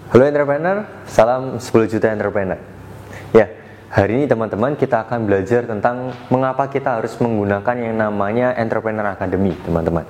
Halo entrepreneur, salam 10 juta entrepreneur. Ya, hari ini teman-teman kita akan belajar tentang mengapa kita harus menggunakan yang namanya Entrepreneur Academy, teman-teman.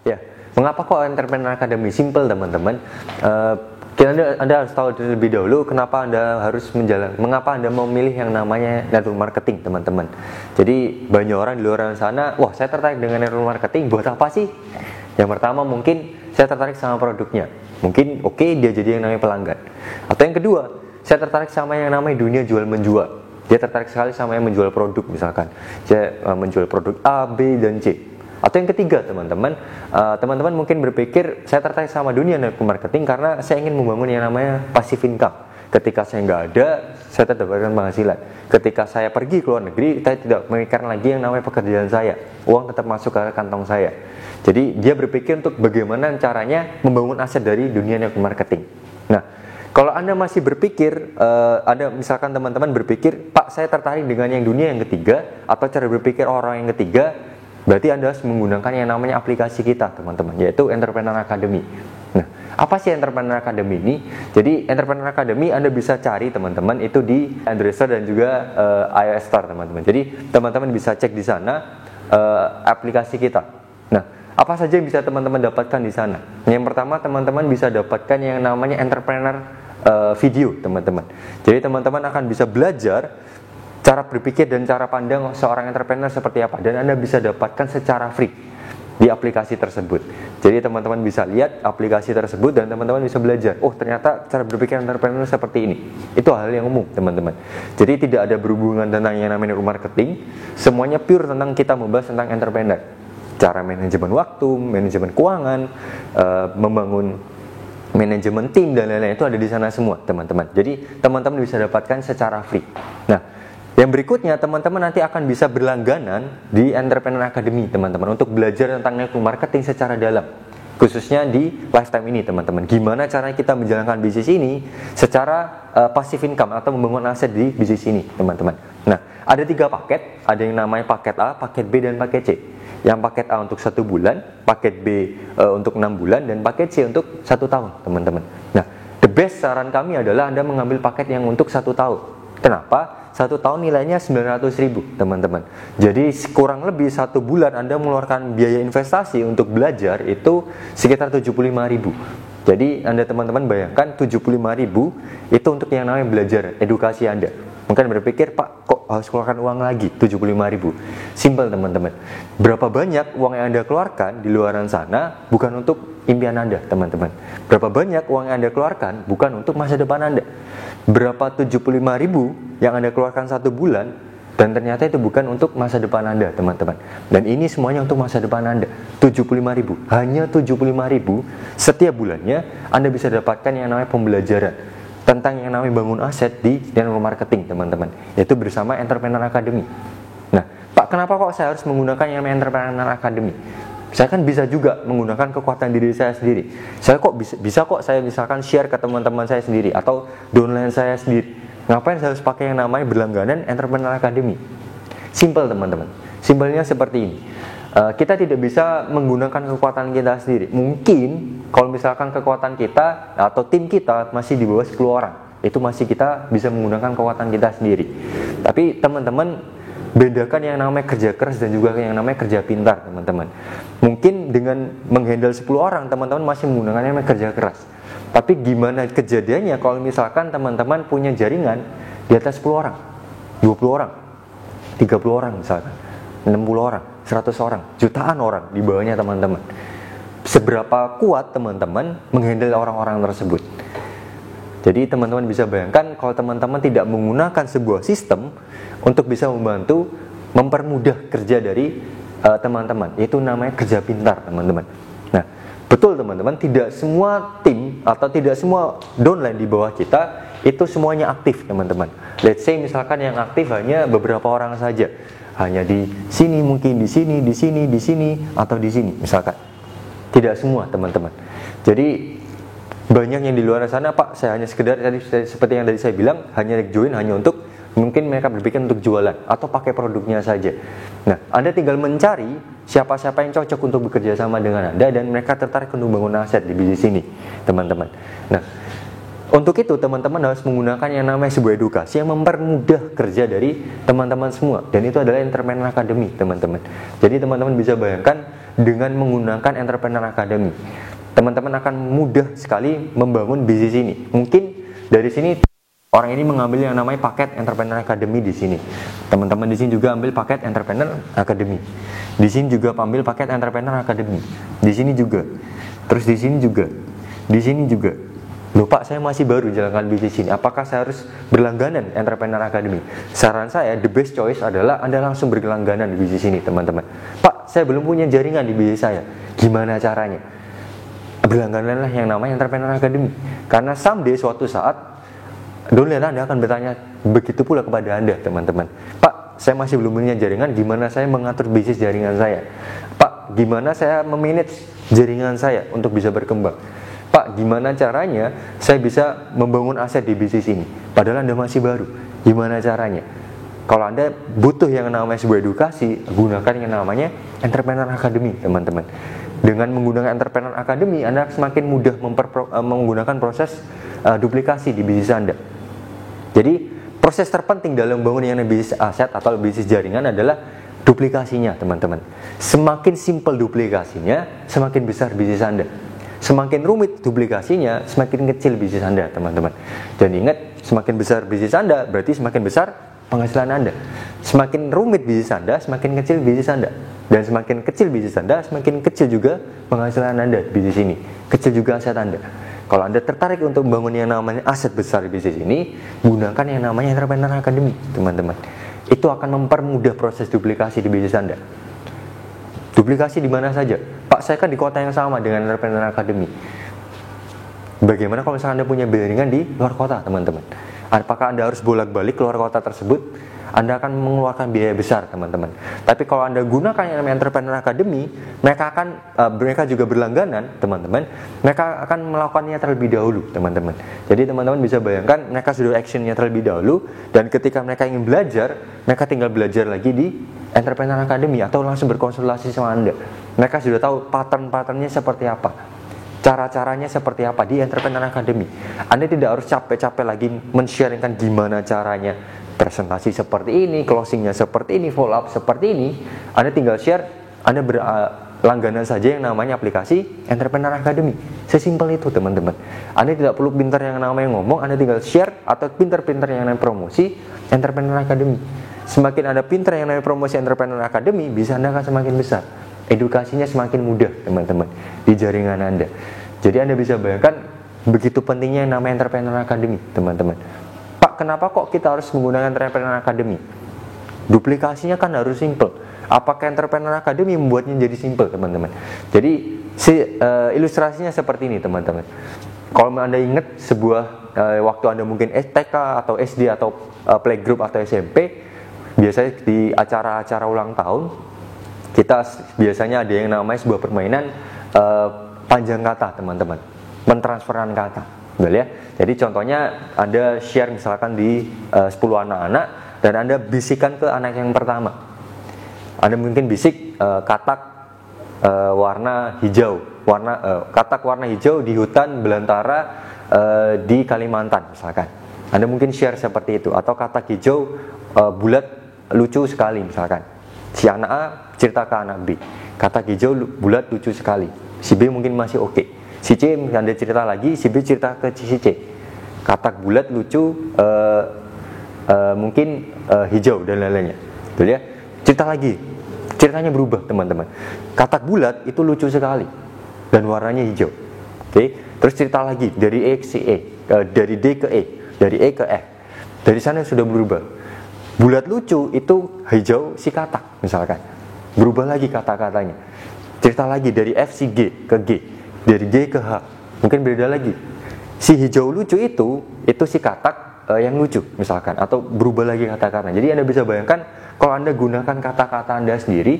Ya, mengapa kok Entrepreneur Academy? Simple, teman-teman. Anda harus tahu terlebih dahulu kenapa mengapa Anda memilih yang namanya network marketing, teman-teman. Jadi banyak orang di luar sana, wah saya tertarik dengan network marketing, buat apa sih? Yang pertama mungkin saya tertarik sama produknya, mungkin oke, dia jadi yang namanya pelanggan. Atau yang kedua, saya tertarik sama yang namanya dunia jual menjual. Dia tertarik sekali sama yang menjual produk, misalkan saya menjual produk A, B, dan C. Atau yang ketiga, teman-teman mungkin berpikir saya tertarik sama dunia network marketing karena saya ingin membangun yang namanya passive income. Ketika saya nggak ada, saya tetap dapatkan penghasilan. Ketika saya pergi ke luar negeri, saya tidak memikirkan lagi yang namanya pekerjaan saya. Uang tetap masuk ke kantong saya. Jadi dia berpikir untuk bagaimana caranya membangun aset dari dunia network marketing. Nah, kalau Anda masih berpikir, misalkan teman-teman berpikir, Pak saya tertarik dengan yang dunia yang ketiga, atau cara berpikir orang yang ketiga, berarti Anda harus menggunakan yang namanya aplikasi kita, teman-teman, yaitu Entrepreneur Academy. Nah, apa sih Entrepreneur Academy ini? Jadi Entrepreneur Academy Anda bisa cari, teman-teman, itu di Android Store dan juga iOS Store, teman-teman. Jadi teman-teman bisa cek di sana aplikasi kita. Nah, apa saja yang bisa teman-teman dapatkan di sana? Yang pertama, teman-teman bisa dapatkan yang namanya Entrepreneur Video, teman-teman. Jadi teman-teman akan bisa belajar cara berpikir dan cara pandang seorang entrepreneur seperti apa, dan Anda bisa dapatkan secara free di aplikasi tersebut. Jadi teman-teman bisa lihat aplikasi tersebut dan teman-teman bisa belajar, oh ternyata cara berpikir entrepreneur seperti ini. Itu hal yang umum, teman-teman. Jadi tidak ada berhubungan tentang yang namanya marketing, semuanya pure tentang kita membahas tentang entrepreneur. Cara manajemen waktu, manajemen keuangan, membangun manajemen tim dan lain-lain, itu ada di sana semua, teman-teman. Jadi teman-teman bisa dapatkan secara free. Nah, yang berikutnya, teman-teman nanti akan bisa berlangganan di Entrepreneur Academy, teman-teman, untuk belajar tentang network marketing secara dalam, khususnya di lifetime ini, teman-teman. Gimana caranya kita menjalankan bisnis ini secara passive income atau membangun aset di bisnis ini, teman-teman. Nah, ada 3 paket, ada yang namanya paket A, paket B, dan paket C. Yang paket A untuk 1 bulan, paket B untuk 6 bulan, dan paket C untuk 1 tahun, teman-teman. Nah, the best saran kami adalah Anda mengambil paket yang untuk 1 tahun. Kenapa? 1 tahun nilainya 900.000, teman-teman. Jadi kurang lebih 1 bulan Anda mengeluarkan biaya investasi untuk belajar itu sekitar 75.000. Jadi Anda, teman-teman, bayangkan 75.000 itu untuk yang namanya belajar, edukasi Anda. Mungkin berpikir, Pak kok harus keluarkan uang lagi 75.000? Simple, teman-teman. Berapa banyak uang yang Anda keluarkan di luaran sana bukan untuk impian Anda, teman-teman. Berapa banyak uang yang Anda keluarkan bukan untuk masa depan Anda. Berapa 75.000 yang Anda keluarkan 1 bulan dan ternyata itu bukan untuk masa depan Anda, teman-teman. Dan ini semuanya untuk masa depan Anda. 75.000, hanya 75.000 setiap bulannya Anda bisa dapatkan yang namanya pembelajaran tentang yang namanya bangun aset di network marketing, teman-teman, yaitu bersama Entrepreneur Academy. Nah, Pak, kenapa kok saya harus menggunakan yang namanya Entrepreneur Academy? Saya kan bisa juga menggunakan kekuatan diri saya sendiri. Saya kok bisa kok saya misalkan share ke teman-teman saya sendiri atau downline saya sendiri. Ngapain saya harus pakai yang namanya berlangganan Entrepreneur Academy? Simple, teman-teman. Simpelnya seperti ini. Kita tidak bisa menggunakan kekuatan kita sendiri. Mungkin kalau misalkan kekuatan kita atau tim kita masih di bawah 10 orang, itu masih kita bisa menggunakan kekuatan kita sendiri. Tapi teman-teman, bedakan yang namanya kerja keras dan juga yang namanya kerja pintar, teman-teman. Mungkin dengan menghandle 10 orang, teman-teman masih menggunakan yang namanya kerja keras. Tapi gimana kejadiannya kalau misalkan teman-teman punya jaringan di atas 10 orang, 20 orang, 30 orang misalkan, 60 orang, 100 orang, jutaan orang di bawahnya teman-teman. Seberapa kuat teman-teman menghandle orang-orang tersebut? Jadi teman-teman bisa bayangkan kalau teman-teman tidak menggunakan sebuah sistem untuk bisa membantu mempermudah kerja dari teman-teman, itu namanya kerja pintar, teman-teman. Nah, betul, teman-teman, tidak semua tim atau tidak semua downline di bawah kita itu semuanya aktif, teman-teman. Let's say misalkan yang aktif hanya beberapa orang saja, hanya di sini, mungkin di sini, di sini, di sini, atau di sini, misalkan. Tidak semua, teman-teman. Jadi banyak yang di luar sana, Pak, saya hanya sekedar seperti yang tadi saya bilang, hanya join hanya untuk Mungkin mereka berpikir untuk jualan atau pakai produknya saja. Nah, Anda tinggal mencari siapa-siapa yang cocok untuk bekerja sama dengan Anda dan mereka tertarik untuk membangun aset di bisnis ini, teman-teman. Nah, untuk itu teman-teman harus menggunakan yang namanya sebuah edukasi yang mempermudah kerja dari teman-teman semua, dan itu adalah Entrepreneur Academy, teman-teman. Jadi teman-teman bisa bayangkan dengan menggunakan Entrepreneur Academy, teman-teman akan mudah sekali membangun bisnis ini. Mungkin dari sini orang ini mengambil yang namanya paket Entrepreneur Academy di sini. Teman-teman di sini juga ambil paket Entrepreneur Academy. Di sini juga ambil paket Entrepreneur Academy. Di sini juga. Terus di sini juga. Di sini juga. Loh Pak, saya masih baru jalankan bisnis ini. Apakah saya harus berlangganan Entrepreneur Academy? Saran saya, the best choice adalah Anda langsung berlangganan di bisnis ini, teman-teman. Pak, saya belum punya jaringan di bisnis saya. Gimana caranya? Berlanggananlah yang namanya Entrepreneur Academy. Karena someday, suatu saat, downline Anda akan bertanya begitu pula kepada Anda, teman-teman. Pak, saya masih belum punya jaringan, gimana saya mengatur bisnis jaringan saya? Pak, gimana saya memanage jaringan saya untuk bisa berkembang? Pak, gimana caranya saya bisa membangun aset di bisnis ini? Padahal Anda masih baru. Gimana caranya? Kalau Anda butuh yang namanya sebuah edukasi, gunakan yang namanya Entrepreneur Academy, teman-teman. Dengan menggunakan Entrepreneur Academy, Anda semakin mudah menggunakan proses duplikasi di bisnis Anda. Jadi, proses terpenting dalam membangun yang namanya bisnis aset atau bisnis jaringan adalah duplikasinya, teman-teman. Semakin simpel duplikasinya, semakin besar bisnis Anda. Semakin rumit duplikasinya, semakin kecil bisnis Anda, teman-teman. Dan ingat, semakin besar bisnis Anda, berarti semakin besar penghasilan Anda. Semakin rumit bisnis Anda, semakin kecil bisnis Anda. Dan semakin kecil bisnis Anda, semakin kecil juga penghasilan Anda di bisnis ini. Kecil juga aset Anda. Kalau Anda tertarik untuk membangun yang namanya aset besar di bisnis ini, gunakan yang namanya Entrepreneur Academy, teman-teman. Itu akan mempermudah proses duplikasi di bisnis Anda. Duplikasi di mana saja. Pak, saya kan di kota yang sama dengan Entrepreneur Academy. Bagaimana kalau misalnya Anda punya jaringan di luar kota, teman-teman? Apakah Anda harus bolak-balik keluar kota tersebut? Anda akan mengeluarkan biaya besar, teman-teman. Tapi kalau Anda gunakan yang namanya Entrepreneur Academy, mereka juga berlangganan, teman-teman. Mereka akan melakukannya terlebih dahulu, teman-teman. Jadi teman-teman bisa bayangkan mereka sudah actionnya terlebih dahulu, dan ketika mereka ingin belajar, mereka tinggal belajar lagi di Entrepreneur Academy atau langsung berkonsultasi sama Anda. Mereka sudah tahu pattern-patternnya seperti apa, cara-caranya seperti apa di Entrepreneur Academy. Anda tidak harus capek-capek lagi men-sharingkan gimana caranya presentasi seperti ini, closingnya seperti ini, follow up seperti ini. Anda tinggal share, Anda berlangganan saja yang namanya aplikasi Entrepreneur Academy. Sesimpel itu, teman-teman. Anda tidak perlu pintar yang namanya ngomong, Anda tinggal share atau pintar-pintar yang namanya promosi Entrepreneur Academy. Semakin Anda pintar yang namanya promosi Entrepreneur Academy, bisa Anda akan semakin besar. Edukasinya semakin mudah, teman-teman, di jaringan Anda. Jadi Anda bisa bayangkan begitu pentingnya yang namanya Entrepreneur Academy, teman-teman. Pak, kenapa kok kita harus menggunakan Entrepreneur Academy? Duplikasinya kan harus simple. Apakah Entrepreneur Academy membuatnya jadi simple, teman-teman? Jadi ilustrasinya seperti ini, teman-teman. Kalau Anda ingat sebuah waktu Anda mungkin TK atau SD atau playgroup atau SMP, biasanya di acara-acara ulang tahun, kita biasanya ada yang namanya sebuah permainan panjang kata, teman-teman. Mentransferkan kata, betul ya? Jadi contohnya Anda share misalkan di 10 anak-anak, dan Anda bisikan ke anak yang pertama. Anda mungkin bisik katak warna hijau, katak warna hijau di hutan belantara di Kalimantan misalkan. Anda mungkin share seperti itu, atau katak hijau bulat lucu sekali misalkan. Si anak A cerita ke anak B, katak hijau bulat lucu sekali. Si B mungkin masih oke. Si C Anda cerita lagi, si B cerita ke si C, katak bulat lucu mungkin hijau dan lain-lainnya. Betul ya? Cerita lagi, ceritanya berubah, teman-teman. Katak bulat itu lucu sekali dan warnanya hijau. Oke, terus cerita lagi dari E ke E, dari D ke E, dari E ke F. Dari sana sudah berubah. Bulat lucu itu hijau si katak misalkan. Berubah lagi kata-katanya. Cerita lagi dari F si G ke G, dari G ke H. Mungkin beda lagi. Si hijau lucu itu si katak yang lucu misalkan, atau berubah lagi kata-katanya. Jadi Anda bisa bayangkan kalau Anda gunakan kata-kata Anda sendiri,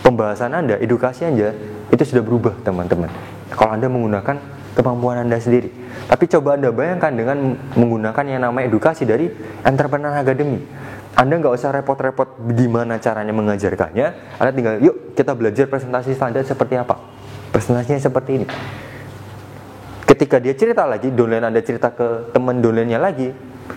pembahasan Anda, edukasi Anda itu sudah berubah, teman-teman. Kalau Anda menggunakan kemampuan Anda sendiri. Tapi coba Anda bayangkan dengan menggunakan yang namanya edukasi dari Entrepreneur Academy. Anda nggak usah repot-repot gimana caranya mengajarkannya. Anda tinggal, yuk kita belajar presentasi standar seperti apa. Presentasinya seperti ini. Ketika dia cerita lagi, downline Anda cerita ke teman downline-nya lagi,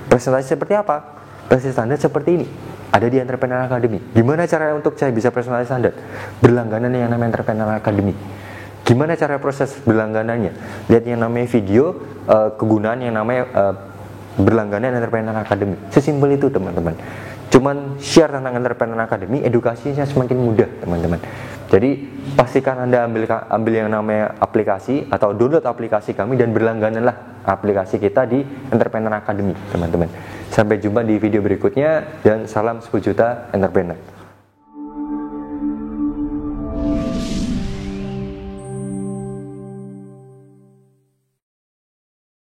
presentasi seperti apa? Presentasi standar seperti ini. Ada di Entrepreneur Academy. Gimana caranya untuk saya bisa presentasi standar? Berlangganan yang namanya Entrepreneur Academy. Gimana cara proses berlangganannya? Lihat yang namanya video, kegunaan yang namanya berlangganan Entrepreneur Academy. Sesimpel itu teman-teman. Cuman share tentang Entrepreneur Academy, edukasinya semakin mudah teman-teman. Jadi pastikan Anda ambil yang namanya aplikasi atau download aplikasi kami dan berlanggananlah aplikasi kita di Entrepreneur Academy teman-teman. Sampai jumpa di video berikutnya dan salam 10 juta entrepreneur.